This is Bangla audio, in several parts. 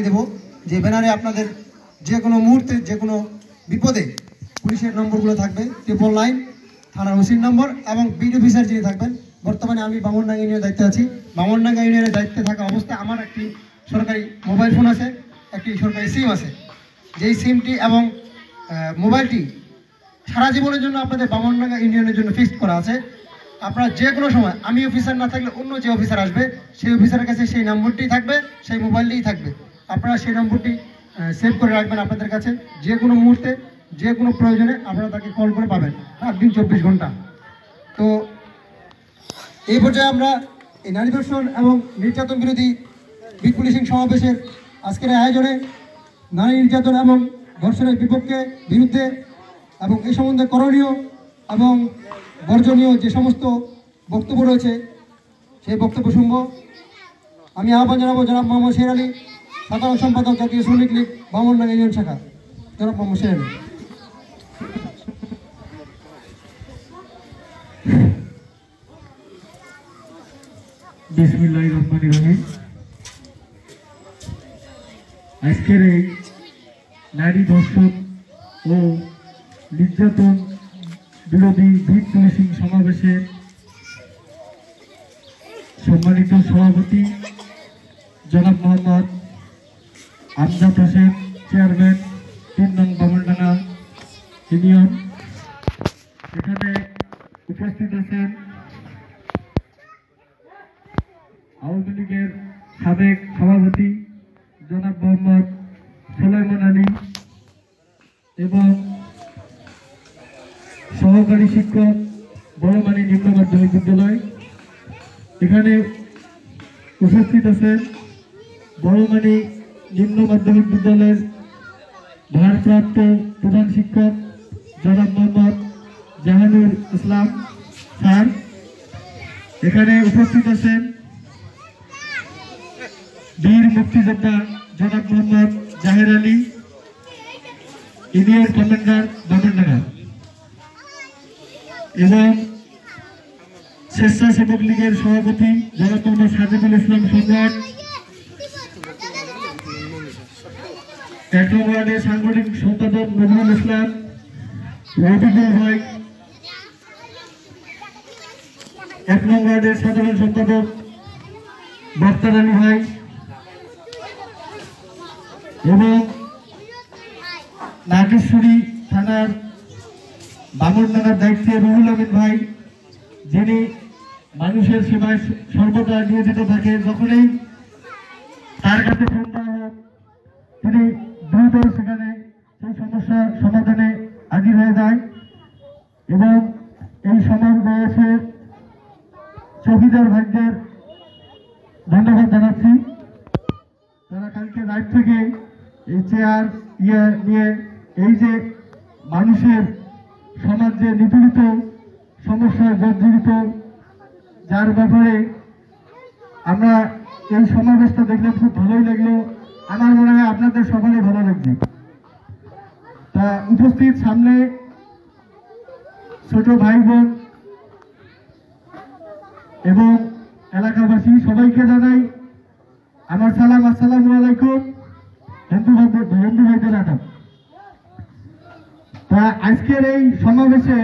দেব যে ব্যানারে আপনাদের যে কোনো মুহূর্তে যে কোনো বিপদে পুলিশের নম্বরগুলো থাকবে 999 থানার ওসির নম্বর এবং বিট অফিসার যিনি থাকবেন। বর্তমানে আমি বামনডাঙ্গা ইউনিয়নের দায়িত্বে আছি। বামনডাঙ্গা ইউনিয়নের দায়িত্বে থাকা অবস্থায় আমার একটি সরকারি মোবাইল ফোন আছে, একটি সরকারি সিম আছে। যেই সিমটি এবং মোবাইলটি সারা জীবনের জন্য আপনাদের বামনডাঙ্গা ইউনিয়নের জন্য ফিক্সড করা আছে। আপনারা যে কোনো সময় আমি অফিসার না থাকলে অন্য যে অফিসার আসবে সেই অফিসারের কাছে সেই নম্বরটি থাকবে, সেই মোবাইলটিই থাকবে। আপনারা সেই নম্বরটি সেভ করে রাখবেন আপনাদের কাছে। যে কোনো মুহূর্তে যে কোনো প্রয়োজনে আপনারা তাকে কল করে পাবেন, দিন 24 ঘন্টা। তো এই পর্যায়ে আমরা এই নারী ধর্ষণ এবং নির্যাতন বিরোধী বিট পুলিশিং সমাবেশের আজকের আয়োজনে নারী নির্যাতন এবং ধর্ষণের বিরুদ্ধে এবং এই সম্বন্ধে করণীয় এবং বর্জনীয় যে সমস্ত বক্তব্য রয়েছে সেই বক্তব্য শুনব। আমি আহ্বান জানাবো জনাব মোহাম্মদ শের আলী, সাধারণ সম্পাদক জাতীয় শ্রমিক লীগ বামনডাঙ্গা ইউনিয়ন শাখা। জনাব মোহাম্মদ শের আলী। বিসমিল্লাহির রহমানির রহিম। আজকের এই নারী ধর্ষণ ও নির্যাতন বিরোধী বিট পুলিশিং সমাবেশে সম্মানিত সভাপতি জনাব মোহাম্মদ আমজাদ হোসেন, চেয়ারম্যান 3 নং বামনডাঙ্গা ইউনিয়ন। এখানে উপস্থিত আছেন আওয়ামী লীগের সাবেক সভাপতি জনাব মোহাম্মদ সুলাইমান আলী এবং সহকারী শিক্ষক বড়মানী নিম্ন মাধ্যমিক বিদ্যালয়। এখানে উপস্থিত আছেন বড়মানী নিম্ন মাধ্যমিক বিদ্যালয়ের ভারপ্রাপ্ত প্রধান শিক্ষক জনাব মোহাম্মদ জাহানুর ইসলাম স্যার। এখানে উপস্থিত আছেন বীর মুক্তিযোদ্ধা জনাব মোহাম্মদ জাহের আলী, ইউনিয়ন কমান্ডার বামনডাঙ্গা, এবং স্বেচ্ছাসেবক লীগের সভাপতি জনাব মোহাম্মদ সাজিদুল ইসলাম সম্রাট, 1 নং ওয়ার্ডের সাংগঠনিক সম্পাদক নজরুল ইসলাম, রফিকুল ভাই, 1 নং ওয়ার্ডের সাধারণ সম্পাদক বক্তার আলী ভাই, এবং নাগেশ্বরী থানার বামনডাঙ্গার দায়িত্বে রুহুল আমিন ভাই, যিনি মানুষের সেবায় সর্বদা নিয়োজিত থাকে। যখনই তার কাছে ফোন দেওয়া হোক তিনি দ্রুত সেখানে সেই সমস্যার সমাধানে হাজির হয়ে যায়। এবং এই সমাবেশে চৌকিদার ভাইদের ধন্যবাদ জানাচ্ছি। তারা কালকে রাত থেকে এই চেয়ার নিয়ে এই যে মানুষের সমাজ যে নিপীড়িত সমস্যায় জর্জরিত, যার ব্যাপারে আমরা এই সমাবেশটা দেখলে খুব ভালোই লাগলো। আমার মনে হয় আপনাদের সকলে ভালো লাগবে। তা উপস্থিত সামনে ছোট ভাই বোন এবং এলাকাবাসী সবাইকে জানাই আমার সালাম, আসসালামু আলাইকুম। হিন্দু ভাইদের আদাব। তা আজকের এই সমাবেশে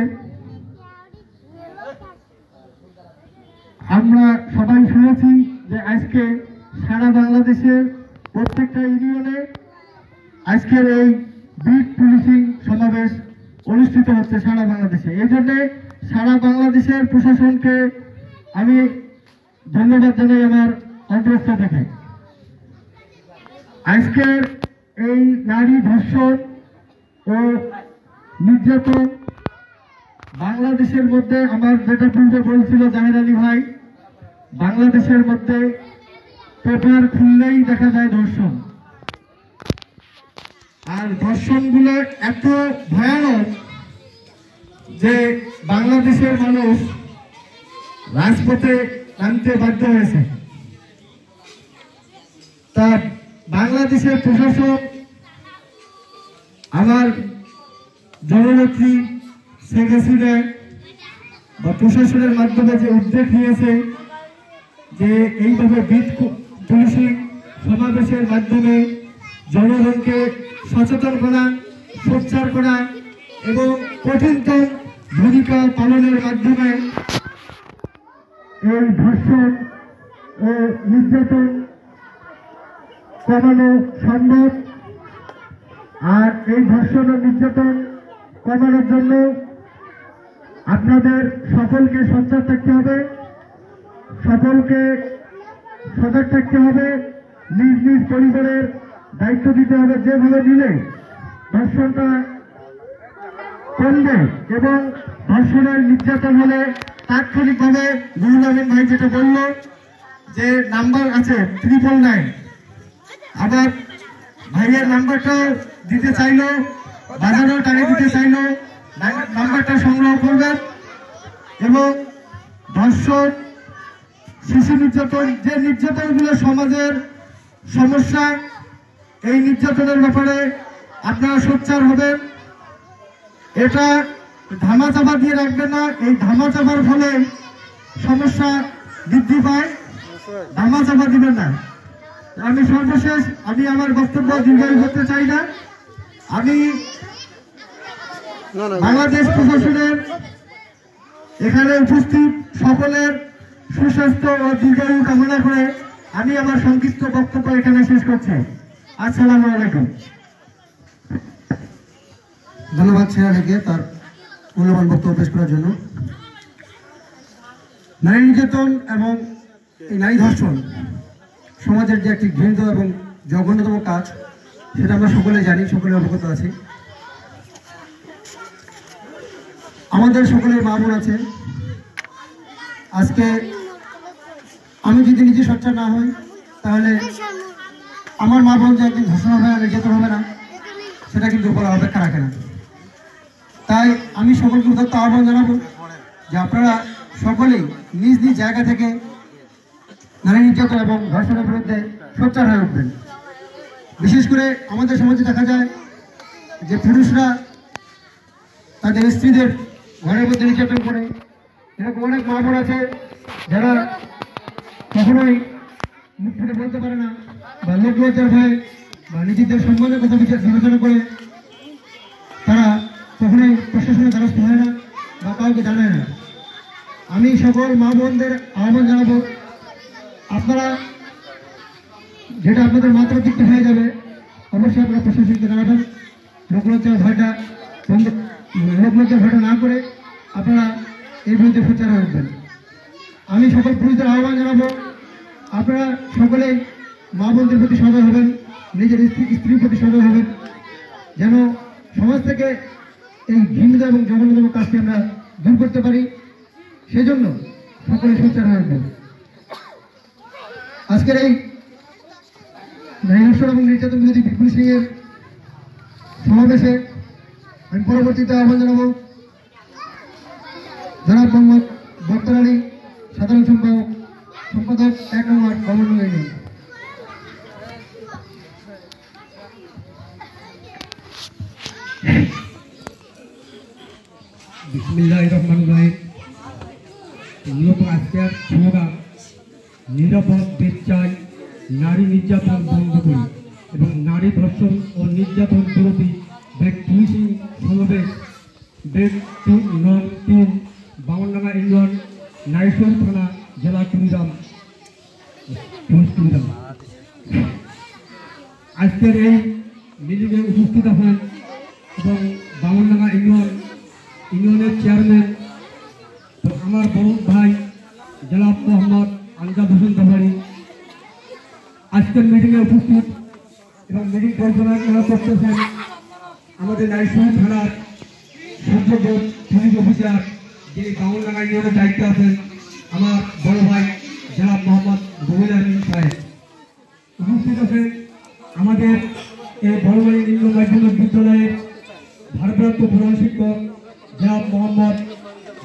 আমরা সবাই শুনেছি যে আজকে সারা বাংলাদেশের প্রত্যেকটা ইউনিয়নে আজকের এই বিট পুলিশিং সমাবেশ অনুষ্ঠিত হচ্ছে সারা বাংলাদেশে। এই জন্যে সারা বাংলাদেশের প্রশাসনকে আমি ধন্যবাদ জানাই আমার অন্তরস্থ থেকে। আজকের এই নারী ধর্ষণ ও নির্যাতন বাংলাদেশের মধ্যে, আমার যেটা পূর্বে বলছিল জাহের আলী ভাই, বাংলাদেশের মধ্যে পেপার খুললেই দেখা যায় ধর্ষণ। আর ধর্ষণগুলো এত ভয়ানক যে বাংলাদেশের মানুষ রাজপথে নামতে বাধ্য হয়েছে। তা বাংলাদেশের প্রশাসন, আমার জননেত্রী শেখ হাসিনা বা প্রশাসনের মাধ্যমে যে উদ্যোগ নিয়েছে যে এইভাবে বিট পুলিশিং সমাবেশের মাধ্যমে জনগণকে সচেতন করা, সোচ্চার করা এবং কঠিনতম ভূমিকা পালনের মাধ্যমে এই ধর্ষণ ও নির্যাতন কমানো সম্ভব। আর এই ধর্ষণ ও নির্যাতন কমানোর জন্য আপনাদের সকলকে সোচ্চার থাকতে হবে, সকলকে সজাগ থাকতে হবে, নিজ নিজ পরিবারের দায়িত্ব দিতে হবে, যেভাবে নিলে ধর্ষণটা কমবে এবং ধর্ষণের নির্যাতন হলে তাৎক্ষণিকভাবে রুহুল আমিন ভাই যেটা বলল যে নাম্বার আছে 999, আবার ভাইয়ের নাম্বারটাও দিতে চাইলো, বাজারেও টাকা দিতে চাইলো, নাম্বারটা সংগ্রহ করবেন এবং ধর্ষণ, শিশু নির্যাতন, যে নির্যাতনগুলো সমাজের সমস্যা, এই নির্যাতনের ব্যাপারে আপনারা সোচ্চার হবেন। এটা ধামাচাপা দিয়ে রাখবেন না, এই ধামাচাপার ফলে সমস্যা বৃদ্ধি পায়, ধামাচাপা দিবেন না। আমি সর্বশেষ আমি আমার বক্তব্য দীর্ঘায়ু করতে চাই না। আমি বাংলাদেশ প্রশাসনের এখানে উপস্থিত সকলের সুস্বাস্থ্য ও দীর্ঘায়ু কামনা করে আমি আমার সংক্ষিপ্ত বক্তব্য এখানে শেষ করছি। আসসালামু আলাইকুম। ধন্যবাদ সেনাকে তার মূল্যবান বক্তব্য পেশ করার জন্য। নারী নির্যাতন এবং এই নারী ধর্ষণ সমাজের যে একটি ঘৃণিত এবং জঘন্যতম কাজ, সেটা আমরা সকলে জানি, সকলে অবগত আছি। আমাদের সকলের মা বোন আছে। আজকে আমি যদি নিজে সোচ্চার না হই, তাহলে আমার মা বোন যে একদিন ধর্ষণ হবে না, নির্যাতন হবে না, সেটা কিন্তু বলা অপেক্ষা রাখে না। তাই আমি সকলকে উদাত্ত আহ্বান জানাবো যে আপনারা সকলেই নিজ নিজ জায়গা থেকে নারী নির্যাতন এবং ধর্ষণের বিরুদ্ধে সোচ্চার হয়ে উঠবেন। বিশেষ করে আমাদের সমাজে দেখা যায় যে পুরুষরা তাদের স্ত্রীদের ঘরের মধ্যে নির্যাতন করে। এরকম অনেক মা বোন আছে যারা কখনোই মুখ ফুটে বলতে পারে না, বা লোক লজ্জার ভয় বা নিজেদের সম্মানের কথা বিবেচনা করে তারা কখনোই প্রশাসনের দ্বারস্থ হয় না বা কাউকে জানায় না। আমি সকল মা বোনদের আহ্বান জানাবো, আপনারা যেটা আপনাদের মাত্রাতিরিক্ত হয়ে যাবে অবশ্যই আপনারা প্রশাসনকে জানাবেন। লোকলজ্জার ভয়টা না করে আপনারা এই বিরুদ্ধে সোচ্চার হয়ে উঠবেন। আমি সকল পুরুষদের আহ্বান জানাবো, আপনারা সকলেই মা বোনদের প্রতি সদয় হবেন, নিজের স্ত্রীর প্রতি সদয় হবেন, যেন সমাজ থেকে এই ঘৃণিত এবং জঘন্যতম কাজটি আমরা দূর করতে পারি। সেজন্য সকলে সোচ্চার হয়ে উঠবেন। আজকের এই নারী ধর্ষণ এবং নির্যাতন বিরোধী পুলিশিং এর সমাবেশে আমি পরবর্তীতে আহ্বান জানাবো জনাব মোহাম্মদ বক্তার আলী, সাধারণ সম্পাদক 1 নম্বর গভর্নর ইউনিয়ন। বিসমিল্লাহির রহমানির রহিম। মূলত আজকের স্লোগান নিরাপদ দেশ চাই, নারী নির্যাতন বন্ধ করি এবং নারী ধর্ষণ ও নির্যাতন বিরোধী পুলিশিং সমাবেশ ডেট 9-3 বামনডাঙ্গা ইউনিয়ন, নাইশোর থানা, জেলা কুড়িগ্রাম। আজকের এই মিটিংয়ে উপস্থিত আছেন এবং বামনডাঙ্গা ইউনিয়নের চেয়ারম্যান আমার বড় ভাই জনাব মোহাম্মদ আমজাদ হোসেন দফারি আজকের মিটিংয়ে উপস্থিত এবং মিটিং পরিচালনা করতেছেন আমাদের নাইশোর থানার সূর্যবোধ পুলিশ অফিসার, যিনি বামনডাঙ্গা ইউনিয়নের দায়িত্বে আছেন, আমার বড় ভাই জনাব মোহাম্মদ রুহুল আমিন সাহেব। উপস্থিত আছেন আমাদের এই বড়বাড়ি নিম্ন মাধ্যমিক বিদ্যালয়ের ভারপ্রাপ্ত প্রধান শিক্ষক জনাব মোহাম্মদ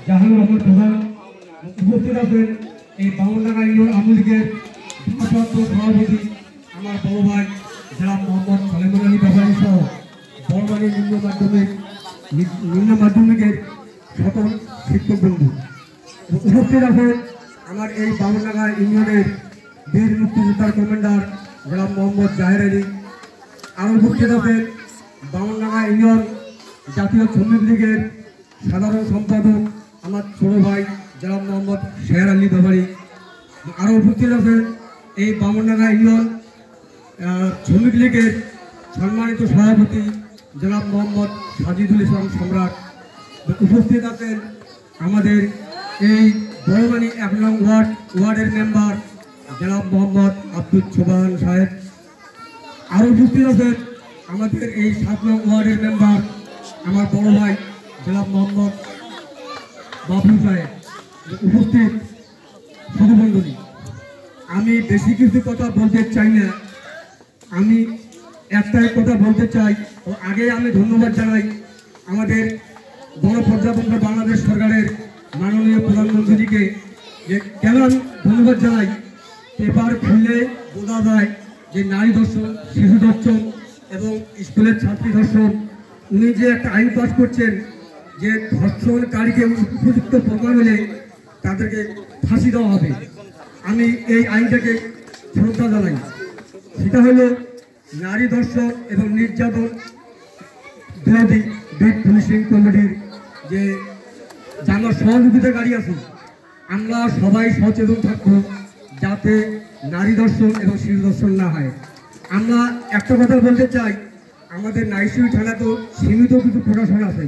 জাহানুর রহমান প্রধান। উপস্থিত আছেন এই বামনডাঙ্গা ইউনিয়ন আওয়ামী লীগের ভারপ্রাপ্ত সভাপতি আমার বড় ভাই জনাব মোহাম্মদ সালেমান আলী বাবারি সহ বড়বাড়ি নিম্ন মাধ্যমিকের সকল শিক্ষক বন্ধু। উপস্থিত আছেন আমার এই বামনডাঙ্গা ইউনিয়নের বীর মুক্তিযোদ্ধার কমান্ডার জনাব মোহাম্মদ জাহের আলী আরও উপস্থিত আছেন বামনডাঙ্গা ইউনিয়ন জাতীয় শ্রমিক লীগের সাধারণ সম্পাদক আমার ছোট ভাই জনাব মোহাম্মদ শের আলী বাবারি। আরও উপস্থিত আছেন এই বামনডাঙ্গা ইউনিয়ন শ্রমিক লীগের সম্মানিত সভাপতি জনাব মোহাম্মদ সাজিদুল ইসলাম সম্রাট। উপস্থিত আছেন আমাদের এই বড়মানি 1 নং ওয়ার্ডের মেম্বার জনাব মোহাম্মদ আব্দুল সোবাহান সাহেব। আরও উপস্থিত আছেন আমাদের এই 7 নং ওয়ার্ডের মেম্বার আমার বড় ভাই জনাব মোহাম্মদ বাবলু সাহেব। উপস্থিত শুধুমণ্ডলী, আমি বেশি কিছু কথা বলতে চাই না, আমি একটাই কথা বলতে চাই। ও আগে আমি ধন্যবাদ জানাই আমাদের গণপ্রজাতন্ত্র বাংলাদেশ সরকারের মাননীয় প্রধানমন্ত্রীকে। যে কেন আমি ধন্যবাদ জানাই, পেপার খুললে বোঝা যায় যে নারী ধর্ষণ, শিশু ধর্ষণ এবং স্কুলের ছাত্রী ধর্ষণ, উনি যে একটা আইন পাস করছেন যে ধর্ষণকারীকে উপযুক্ত প্রমাণ হলে তাদেরকে ফাঁসি দেওয়া হবে। আমি এই আইনটাকে শ্রদ্ধা জানাই। সেটা হলো নারী ধর্ষণ এবং নির্যাতন বিরোধী বিট পুলিশিং কমিটির যে আমরা সহযোগিতাকারী আছি, আমরা সবাই সচেতন থাকবো যাতে নারী ধর্ষণ এবং শিশু ধর্ষণ না হয়। আমরা একটা কথা বলতে চাই, আমাদের নাইসিউ থানা তো সীমিত কিছু প্রশাসন আছে,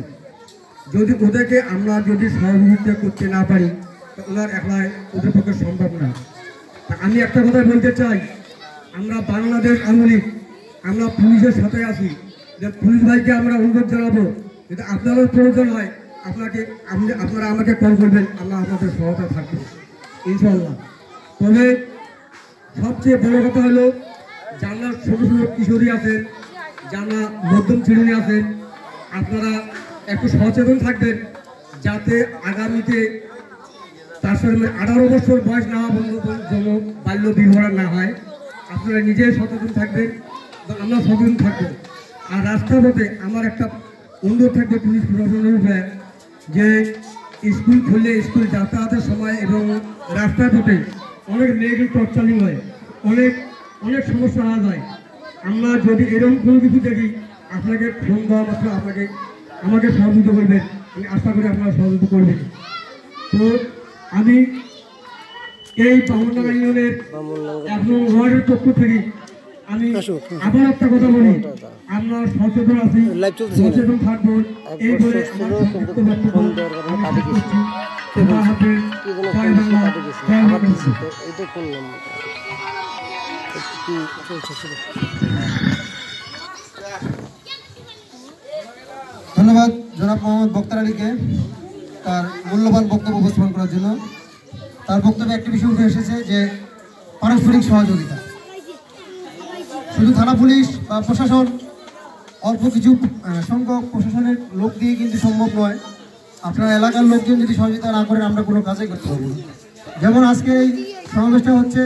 যদি ওদেরকে আমরা যদি সহযোগিতা করতে না পারি তো ওনার একলাই ওদের পক্ষে সম্ভব না। আমি একটা কথা বলতে চাই, আমরা বাংলাদেশ আওয়ামী লীগ আমরা পুলিশের সাথে আছি, যে পুলিশ ভাইকে আমরা অনুরোধ জানাবো যদি আপনারও প্রয়োজন হয় আপনারা আমাকে কল করবেন, আমরা আপনাদের সহায়তা থাকবো ইনশাল্লাহ। তবে সবচেয়ে বড় কথা হলো যারা ছোটো ছোটো কিশোরী আছেন, যারা মধ্যম শ্রেণী আছেন, আপনারা একটু সচেতন থাকবেন যাতে আগামীতে তার সঙ্গে 18 বছর বয়স না হওয়া জন্য বাল্য বিবাহ না হয়। আপনারা নিজেই সচেতন থাকবেন এবং আমরা সচেতন থাকবো। আর রাস্তার পথে আমার একটা অনুরোধ থাকবে পুলিশ প্রশাসনের উপরে, যে স্কুল খুললে স্কুল যাতায়াতের সময় এবং রাস্তার পথে অনেক নেগেটিভ টর্চারিং হয়, অনেক সমস্যা হওয়া যায়। আমরা যদি এরকম কোনো কিছু দেখি আপনাকে ফোন দেওয়া মাত্র আমাকে সহযোগিতা করবেন, আমি আশা করি আপনারা সহযোগিতা করবেন। তো আমি এই বামনডাঙ্গা ইউনিয়নের 1 নং ওয়ার্ডের পক্ষ থেকে আমি আবার একটা কথা বলি, আমরা সচেতন আছি, সচেতন থাকবো এই বলে আমার সংক্ষিপ্ত বক্তব্য আমি শেষ করছি। খোদা হাফেজ, জয় বাংলা, জয় বাংলাদেশ। ধন্যবাদ জনাব মোহাম্মদ বক্তার আলীকে তার মূল্যবান বক্তব্য উপস্থাপন করার জন্য। তার বক্তব্যে একটি বিষয় উঠে এসেছে যে পারস্পরিক সহযোগিতা। শুধু থানা পুলিশ বা প্রশাসন অল্প কিছু সংখ্যক প্রশাসনের লোক দিয়ে কিন্তু সম্ভব নয়। আপনার এলাকার লোকজন যদি সহযোগিতা না করেন আমরা কোনো কাজই করতে পারবো না। যেমন আজকে এই সমাবেশটা হচ্ছে,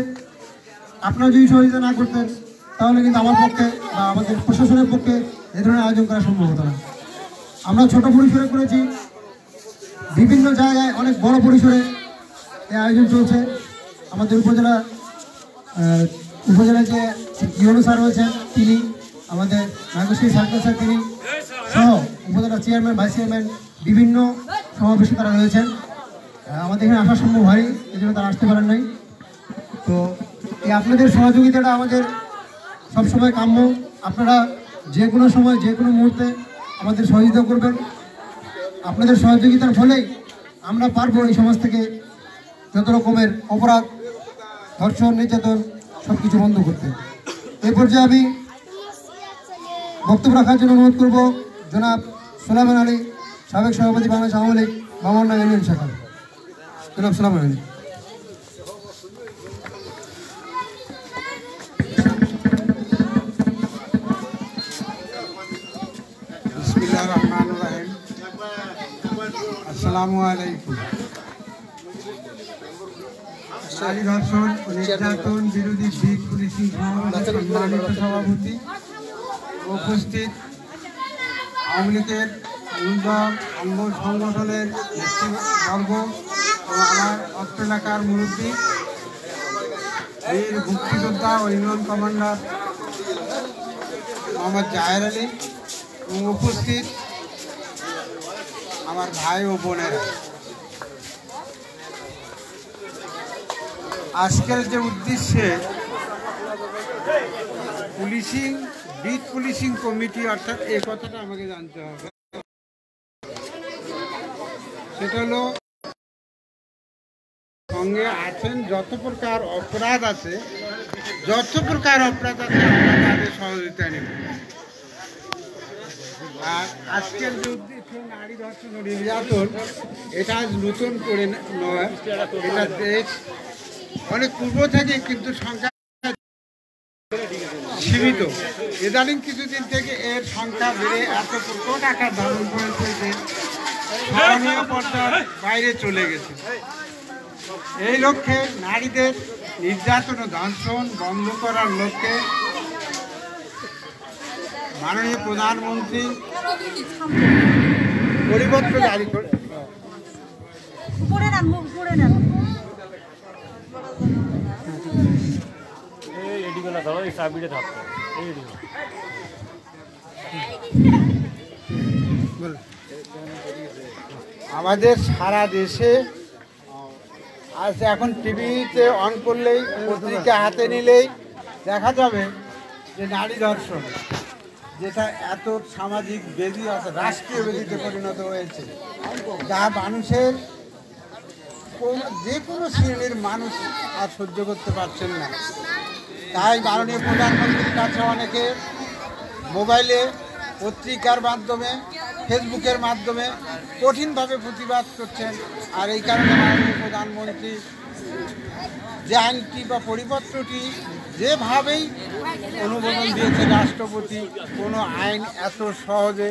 আপনারা যদি সহযোগিতা না করতেন তাহলে কিন্তু আমার পক্ষে বা আমাদের প্রশাসনের পক্ষে এই ধরনের আয়োজন করা সম্ভব হতো না। আমরা ছোট পরিসরে করেছি, বিভিন্ন জায়গায় অনেক বড় পরিসরে এই আয়োজন চলছে। আমাদের উপজেলায় যে ইউনো স্যার রয়েছেন তিনি, আমাদের নাগশ্রী সার্কেল স্যার তিনি সহ উপজেলা চেয়ারম্যান, ভাইস চেয়ারম্যান, বিভিন্ন সমাবেশে তারা রয়েছেন। আমাদের এখানে আসা সম্ভব হয়নি, এই জন্য তারা আসতে পারেন নাই। তো এই আপনাদের সহযোগিতাটা আমাদের সবসময় কাম্য। আপনারা যে কোনো সময় যে কোনো মুহূর্তে আমাদের সহযোগিতা করবেন। আপনাদের সহযোগিতার ফলেই আমরা পারবো এই সমাজ থেকে যত রকমের অপরাধ, ধর্ষণ, নির্যাতন সব কিছু বন্ধ করতে। এই পর্যায়ে আমি বক্তব্য রাখার জন্য অনুরোধ করব জনাব সোলাইমান আলী, সাবেক সভাপতি বাংলাদেশ আওয়ামী লীগ বামনডাঙ্গা ইউনিয়ন শাখা। জনাব সোলাইমান আলী। বিসমিল্লাহির রহমানির রহিম। আসসালামু আলাইকুম। নারী ধর্ষণ ও নির্যাতন বিরোধী বিট পুলিশিং সমাবেশের সম্মানিত সভাপতি, উপস্থিত আওয়ামী লীগের অঙ্গ সংগঠনের নেতৃবর্গ ও আমার অত্র এলাকার মুরব্বী, বীর মুক্তিযোদ্ধা ও ইউনিয়ন কমান্ডার মোহাম্মদ জাহের আলী এবং উপস্থিত আমার ভাই ও বোনেরা, আজকের যে উদ্দেশ্যে পুলিশিং বিট পুলিশিং কমিটি, অর্থাৎ এই কথাটা আমাকে জানতে হবে, সেটা হলো সঙ্গে আছেন যত প্রকার অপরাধ আছে আমরা তাদের সহযোগিতা নেব। আর আজকের যে উদ্দেশ্য নারী ধর্ষণ ও নির্যাতন, এটা আজ নতুন করে নয়, এটা দেশ অনেক পূর্ব থেকে কিন্তু সংখ্যা সীমিত। ইদানিং কিছুদিন থেকে এর সংখ্যা বেড়ে এত প্রকট আকার ধারণ করেছে যে স্মরণীয় পর্যায়ের বাইরে চলে গেছে। এই লক্ষ্যে নারীদের নির্যাতন ও ধর্ষণ বন্ধ করার লক্ষ্যে মাননীয় প্রধানমন্ত্রী পরিপত্র জারি করে আমাদের সারা দেশে আজ এখন টিভিতে অন করলেই, পত্রিকা হাতে নিলেই দেখা যাবে যে নারী ধর্ষণ, যেটা এত সামাজিক ব্যাধি আছে, রাষ্ট্রীয় ব্যাধিতে পরিণত হয়েছে, যা মানুষের যে কোনো শ্রেণীর মানুষ আর সহ্য করতে পারছেন না। তাই মাননীয় প্রধানমন্ত্রীর কাছে অনেকে মোবাইলে, পত্রিকার মাধ্যমে, ফেসবুকের মাধ্যমে কঠিনভাবে প্রতিবাদ করছেন। আর এই কারণে মাননীয় প্রধানমন্ত্রী যে আইনটি বা পরিপত্রটি যেভাবেই অনুমোদন দিয়েছে রাষ্ট্রপতি, কোনো আইন এত সহজে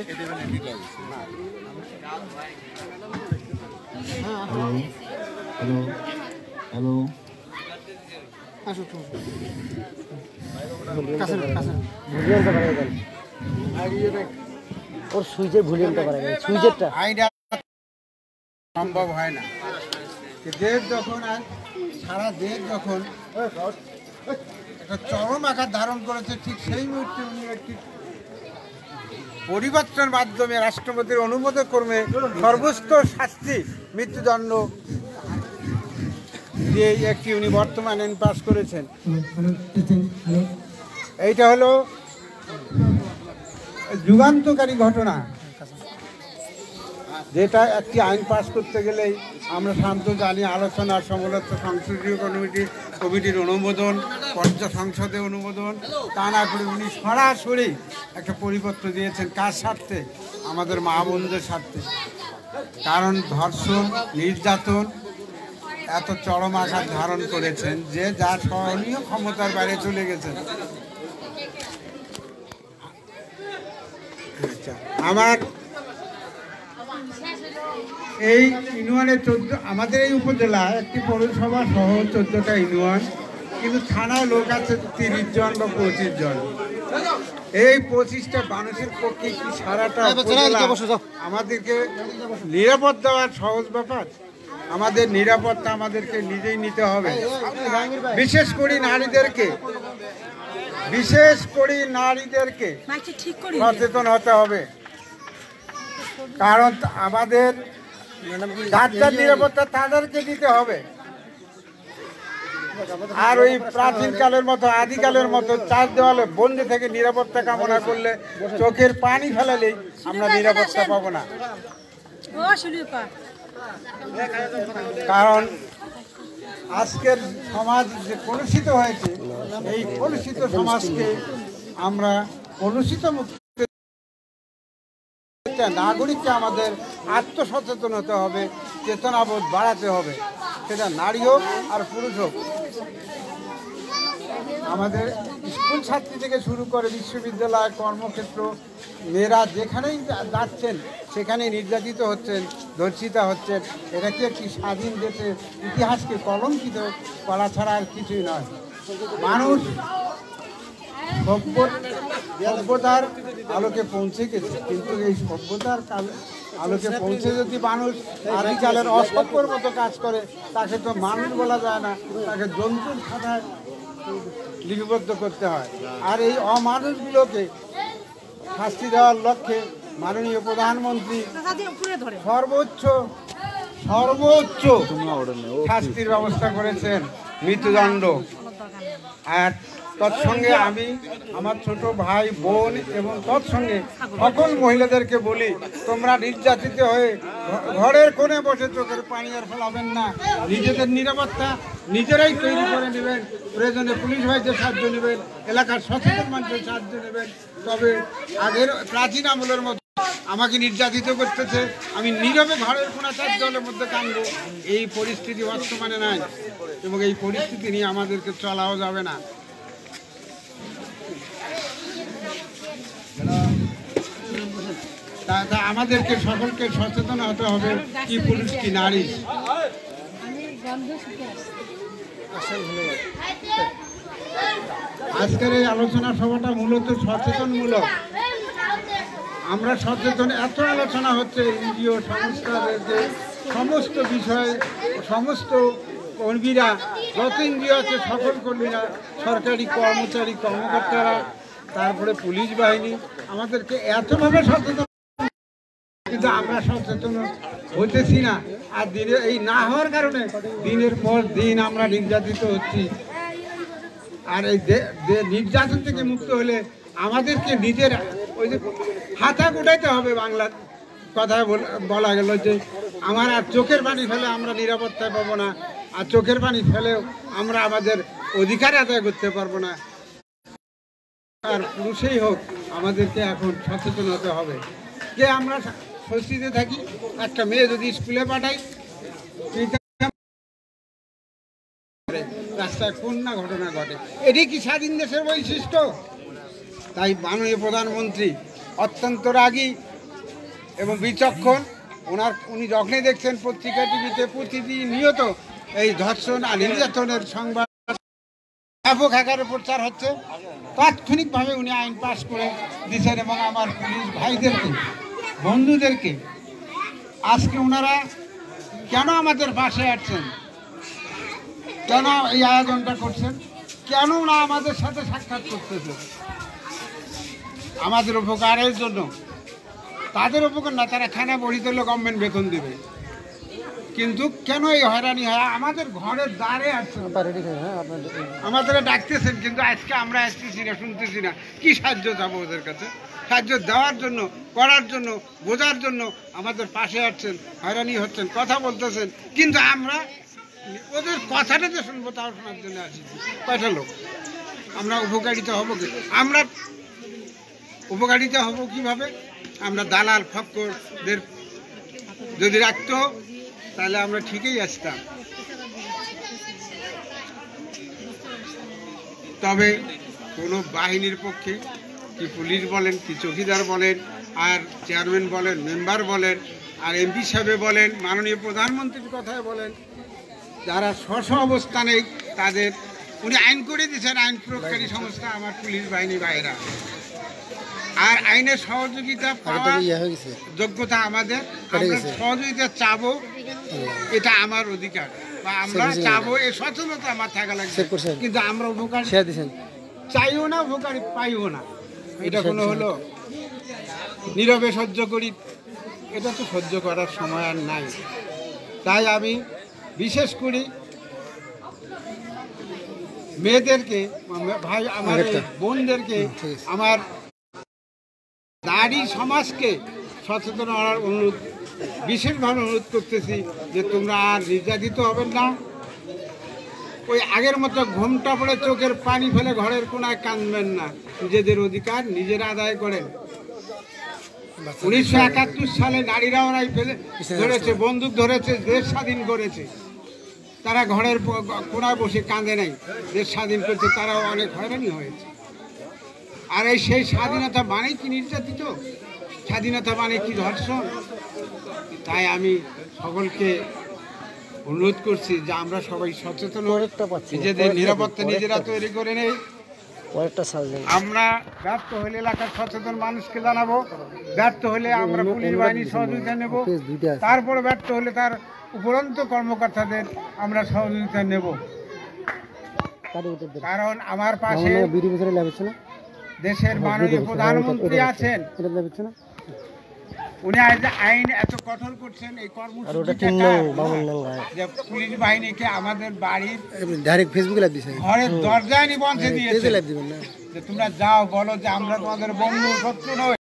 ওর সুইচের ভলিউমটা বাড়াই দেন, সুইচেরটা আইনটা সম্ভব হয় না। দেশ যখন আর সারা দেশ যখন একটা চরম আকার ধারণ করেছে, ঠিক সেই মুহূর্তে উনি একটি পরিবর্তনের মাধ্যমে রাষ্ট্রপতির অনুমোদন ক্রমে সর্বোচ্চ শাস্তি মৃত্যুদণ্ড দিয়ে একটি উনি বর্তমান আইন পাস করেছেন। এইটা হলো যুগান্তকারী ঘটনা, যেটা একটি আইন পাস করতে গেলেই আমরা শান্ত জানি আলোচনা, সমালোচনা, সংসদীয় কমিটির অনুমোদন, সংসদে অনুমোদন, তা না করে উনি সরাসরি একটা পরিপত্র দিয়েছেন। কার স্বার্থে? আমাদের মা বোনদের স্বার্থে। কারণ ধর্ষণ, নির্যাতন এত চরম আকার ধারণ করেছেন যে যা সহনীয় ক্ষমতার বাইরে চলে গেছেন। আমার এই ইউনিয়নের 14, আমাদের এই উপজেলা একটি পৌরসভা সহ 14টা ইউনিয়ন, কিন্তু থানায় লোক আছে 30 জন বা 25 জন। এই 25টা মানুষের পক্ষে কি সারাটা আমাদেরকে নিরাপদ দেওয়ার সহজ ব্যাপার? আমাদের নিরাপত্তা আমাদেরকে নিজেই নিতে হবে। বিশেষ করে নারীদেরকে সচেতন হতে হবে। কারণ আমাদের যার নিরাপত্তা তাদেরকে দিতে হবে। আর ওই প্রাচীনকালের মতো, আদিকালের মতো চার দেওয়ালে বন্দি থেকে নিরাপত্তা কামনা করলে, চোখের পানি ফেলালেই আমরা নিরাপত্তা পাবো না। কারণ আজকের সমাজ যে কলুষিত হয়েছে, এই কলুষিত সমাজকে আমরা কলুষিত মুক্ত নাগরিককে আমাদের আত্মসচেতন হতে হবে, চেতনাবোধ বাড়াতে হবে, সেটা নারী হোক আর পুরুষ হোক। আমাদের স্কুল ছাত্রী থেকে শুরু করে বিশ্ববিদ্যালয়, কর্মক্ষেত্র, মেয়েরা যেখানেই যাচ্ছেন সেখানেই নির্যাতিত হচ্ছেন, ধর্ষিতা হচ্ছেন। এটা কি একটি স্বাধীন দেশের ইতিহাসকে কলঙ্কিত করা ছাড়া আর কিছুই নয়। মানুষ সভ্যতার আলোকে পৌঁছে গেছে, কিন্তু এই সভ্যতার আলোকে পৌঁছে যদি মানুষ আদিকালের অসভ্যর মতো কাজ করে, তাকে তো মানুষ বলা যায় না, তাকে জন্তুর খাতায় লিপিবদ্ধ করতে হয়। আর এই অমানুষগুলোকে শাস্তি দেওয়ার লক্ষ্যে মাননীয় প্রধানমন্ত্রী সর্বোচ্চ শাস্তির ব্যবস্থা করেছেন, মৃত্যুদণ্ড। আর তৎসঙ্গে আমি আমার ছোট ভাই বোন এবং তৎসঙ্গে সকল মহিলাদেরকে বলি, তোমরা নির্যাতিত হয়ে ঘরের কোণে বসে চোখের পানি আর ফেলাবেন না। নিজেদের নিরাপত্তা নিজেরাই তৈরি করে নেবেন, প্রয়োজনে পুলিশ ভাইদের সাহায্য নেবেন, এলাকার সচেতন মানুষের সাহায্য নেবেন। তবে আগের প্রাচীন আমলের মতো আমাকে নির্যাতিত করতেছে, আমি নীরবে ঘরের কোণা 4 দেওয়ালের মধ্যে কাঁদবো, এই পরিস্থিতি বর্তমানে নাই এবং এই পরিস্থিতি নিয়ে আমাদেরকে চলাও যাবে না। তা আমাদেরকে সকলকে সচেতন হতে হবে, কি পুরুষ কি নারী। আজকের এই আলোচনা সভাটা মূলত সচেতনমূলক। আমরা সচেতন, এত আলোচনা হচ্ছে এনজিও সংস্থাদের যে সমস্ত বিষয়ে, সমস্ত কর্মীরা, যত এনজিও আছে সকল কর্মীরা, সরকারি কর্মচারী কর্মকর্তারা, তারপরে পুলিশ বাহিনী আমাদেরকে এতভাবে সচেতন, কিন্তু আমরা সচেতন হতেছি না। আর দিনে এই না হওয়ার কারণে দিনের পর দিন আমরা নির্যাতিত হচ্ছি। আর এই নির্যাতন থেকে মুক্ত হলে আমাদেরকে নিজের ওই যে হাতা গুটাইতে হবে। বাংলার কথায় বলা গেল যে আমার আর চোখের পানি ফেলে আমরা নিরাপত্তায় পাবো না, আর চোখের পানি ফেলেও আমরা আমাদের অধিকার আদায় করতে পারবো না। আর পুরুষেই হোক, আমাদেরকে এখন সচেতন হতে হবে যে আমরা স্বস্তিতে থাকি। একটা মেয়ে যদি স্কুলে পাঠাই, রাস্তায় কোন না ঘটনা ঘটে, এটি কি স্বাধীন দেশের বৈশিষ্ট্য? তাই মাননীয় প্রধানমন্ত্রী অত্যন্ত রাগী এবং বিচক্ষণ। উনি যখনই দেখছেন পত্রিকা টিভিতে প্রতিনিয়ত এই ধর্ষণ আর নির্যাতনের সংবাদ ব্যাপক আকারে প্রচার হচ্ছে, তাৎক্ষণিকভাবে উনি আইন পাশ করে দিচ্ছেন এবং আমার পুলিশ ভাইদেরকে, বন্ধুদেরকে আজকে ওনারা কেন আমাদের পাশে আসছেন, কেন এই আয়োজনটা করছেন, কেন না আমাদের সাথে সাক্ষাৎ করতেছে আমাদের উপকারের জন্য। তাদের উপকার না, তারা খানা বড়ি দিলে গভর্নমেন্ট বেতন দেবে, কিন্তু কেন এই হয়রানি হয়? আমাদের ঘরের দ্বারে আসছেন, আমাদের ডাকতেছেন, কিন্তু আজকে আমরা আসতেছি না, শুনতেছি না। কি সাহায্য যাবো ওদের কাছে? সাহায্য দেওয়ার জন্য, করার জন্য, বোঝার জন্য আমাদের পাশে আসছেন, হয়রানি হচ্ছেন, কথা বলতেছেন, কিন্তু আমরা ওদের কথাটা যে শুনবো তাও শোনার জন্য আসি। কয়টা লোক আমরা উপকারিত হব কি? আমরা উপকারিত হব কিভাবে? আমরা দালাল ফক্করদের যদি রাখতো তাহলে আমরা ঠিকই আসতাম। তবে কোনো বাহিনীর পক্ষে, কি পুলিশ বলেন, কি চৌকিদার বলেন, আর চেয়ারম্যান বলেন, মেম্বার বলেন, আর এমপি সাহেব বলেন, মাননীয় প্রধানমন্ত্রীর কথায় বলেন, যারা স্ব অবস্থানে তাদের উনি আইন করে দিয়েছেন, আইন প্রয়োগকারী সংস্থা আমার পুলিশ বাহিনী ভাইয়েরা। আর আইনের সহযোগিতা পাওয়ার যোগ্যতা আমাদের, আমরা সহযোগিতা চাবো, এটা আমার অধিকার, বা আমরা চাবো, এই সচেতনতা আমার থাকা লাগবে। কিন্তু আমরা উপকার চাইও না, উপকার পাইও না, এটা কোনো হলো? নীরবে সহ্য করি, এটা তো সহ্য করার সময় আর নাই। তাই আমি বিশেষ করি মেয়েদেরকে, ভাই আমার বোনদেরকে, আমার নারী সমাজকে সচেতন হওয়ার অনুরোধ, বিশেষভাবে অনুরোধ করতেছি যে তোমরা আর নির্যাতিত হবেন না। ওই আগের মতো ঘুমটা পড়ে চোখের পানি ফেলে ঘরের কোনায় কাঁদবেন না, নিজেদের অধিকার নিজেরা আদায় করেন। 1971 সালে নারীরা ওরাই ফেলে ধরেছে, বন্দুক ধরেছে, দেশ স্বাধীন করেছে। তারা ঘরের কোনায় বসে কাঁদে নাই, দেশ স্বাধীন করছে, তারাও অনেক হয়রানি হয়েছে। আর এই সেই স্বাধীনতা মানে কি নির্যাতিত? স্বাধীনতা মানে কি ধর্ষণ? তাই আমি সকলকে অনুরোধ করছি যে আমরা সবাই সচেতন, নিজেদের নিরাপত্তা নিজেরা তৈরি করে নেই। আমরা ব্যর্থ হলে এলাকার সচেতন মানুষকে জানাবো, ব্যর্থ হলে আমরা পুলিশ বাহিনীর সহযোগিতা নেব, তারপরে ব্যর্থ হলে তার উপরন্ত কর্মকর্তাদের আমরা সহযোগিতা নেব। কারণ আমার পাশে দেশের মাননীয় প্রধানমন্ত্রী আছেন, এটা বুঝছো না? উনি আজ আইন এত কঠোর করছেন এই আর ওটা 3 কর্মসূচিটা, নং বামনডাঙ্গা। যে পুলিশ বাহিনীকে আমাদের বাড়ির ডাইরেক্ট ফেসবুকে লাইভ দিছে ঘরের দরজায় নিবন্ধে দিয়েছে লাইভ দিবেন না যে তোমরা যাও, বলো যে আমরা তোমাদের বন্ধু শত্রু নই।